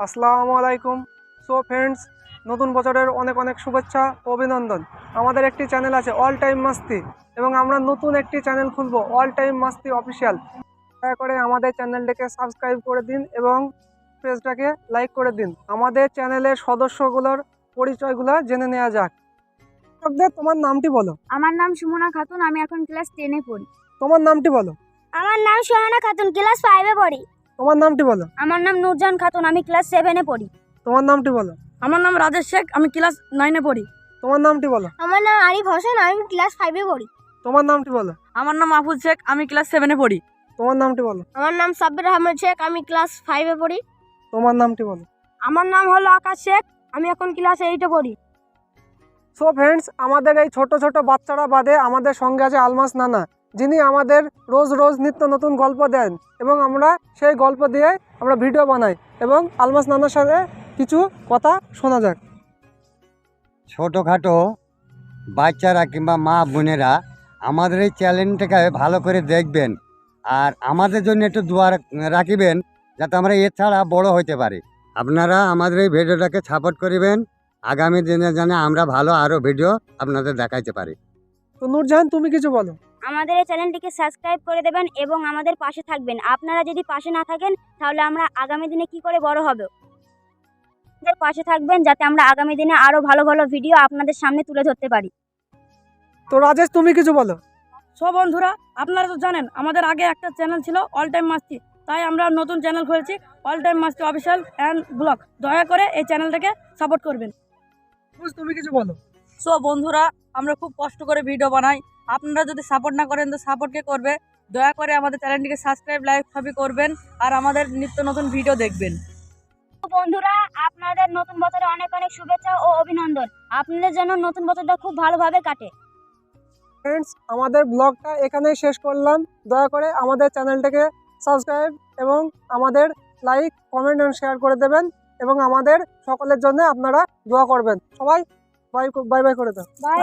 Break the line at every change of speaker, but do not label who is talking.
আসসালামু আলাইকুম। So friends, নতুন বছরের অনেক অনেক শুভেচ্ছা ও অভিনন্দন। আমাদের একটি চ্যানেল আছে অল টাইম মাস্তি, এবং আমরা নতুন একটি চ্যানেল খুলবো অল টাইম মাস্তি অফিসিয়াল। দয়া করে আমাদের চ্যানেলটাকে সাবস্ক্রাইব করে দিন এবং পেজটাকে লাইক করে দিন। আমাদের চ্যানেলের সদস্যগুলোর পরিচয়গুলো জেনে নেওয়া যাক। তোমার নামটি বলো।
আমার নাম সুমনা খাতুন, আমি এখন ক্লাস 10-এ পড়ি।
তোমার নামটি বলো।
আমার নাম সোহানা খাতুন, ক্লাস 5-এ পড়ি।
তোমার নামটি বলো।
আমার নাম নূরজাহান খাতুন, আমি ক্লাস 7-এ পড়ি।
তোমার নামটি বলো।
আমার নাম রাজেশ শেখ, আমি ক্লাস 9-এ পড়ি।
তোমার নামটি বলো।
আমার নাম আরিফ হোসেন, আমি ক্লাস 5-এ পড়ি।
তোমার নামটি বলো।
আমার নাম আফুজ শেখ, আমি ক্লাস 7-এ পড়ি।
তোমার নামটি বলো।
আমার নাম সাব্বির আহমেদ শেখ, আমি ক্লাস 5-এ পড়ি।
তোমার নামটি বলো।
আমার নাম হলো আকাশ শেখ, আমি এখন ক্লাস 8-এ পড়ি।
সো ফ্রেন্ডস, আমাদের এই ছোট ছোট বাচ্চারা বাদে আমাদের সঙ্গে আছে আলমাস নানা, যিনি আমাদের রোজ রোজ নিত্য নতুন গল্প দেন, এবং আমরা সেই গল্প দিয়ে আমরা ভিডিও বানাই। এবং আলমাস নানার সাথে কিছু কথা শোনা যাক।
ছোটোখাটো বাচ্চারা কিংবা মা বোনেরা আমাদের এই চ্যানেলটাকে ভালো করে দেখবেন, আর আমাদের জন্য একটু দোয়া রাখিবেন, যাতে আমরা এছাড়া বড় হইতে পারি। আপনারা আমাদের এই ভিডিওটাকে সাপোর্ট করিবেন, আগামী দিনে যেন আমরা ভালো আরও ভিডিও আপনাদের দেখাইতে পারি।
তো নূরজাহান, তুমি কিছু বলো।
আমাদের এই চ্যানেলটিকে সাবস্ক্রাইব করে দেবেন এবং আমাদের পাশে থাকবেন। আপনারা যদি পাশে না থাকেন, তাহলে আমরা আগামী দিনে কি করে বড় হব? আমাদের পাশে থাকবেন, যাতে আমরা আগামী দিনে আরো ভালো ভালো ভিডিও আপনাদের সামনে তুলে ধরতে পারি।
তো রাজেশ, তুমি কিছু বলো।
সব বন্ধুরা, আপনারা তো জানেন আমাদের আগে একটা চ্যানেল ছিল অল টাইম মাস্তি, তাই আমরা নতুন চ্যানেল খুলেছি all time Masti official and blog. দয়া করে এই চ্যানেলটাকে সাপোর্ট করবেন।
তুমি কিছু বলো।
সো বন্ধুরা, আমরা খুব কষ্ট করে ভিডিও বানাই, আপনারা যদি সাপোর্ট না করেন তো সাপোর্ট কে করবে? দয়া করে আমাদের চ্যানেলটিকে সাবস্ক্রাইব, লাইক সবই করবেন, আর আমাদের নিত্য নতুন ভিডিও দেখবেন।
বন্ধুরা, আপনাদের নতুন বছরে অনেক অনেক শুভেচ্ছা ও অভিনন্দন। আপনাদের জন্য নতুন বছরটা খুব ভালোভাবে কাটে।
ফ্রেন্ডস, আমাদের ব্লগটা এখানেই শেষ করলাম। দয়া করে আমাদের চ্যানেলটাকে সাবস্ক্রাইব এবং আমাদের লাইক, কমেন্ট এবং শেয়ার করে দেবেন, এবং আমাদের সকলের জন্য আপনারা দোয়া করবেন। সবাই বাই বাই বাই করে দাও।
বাই।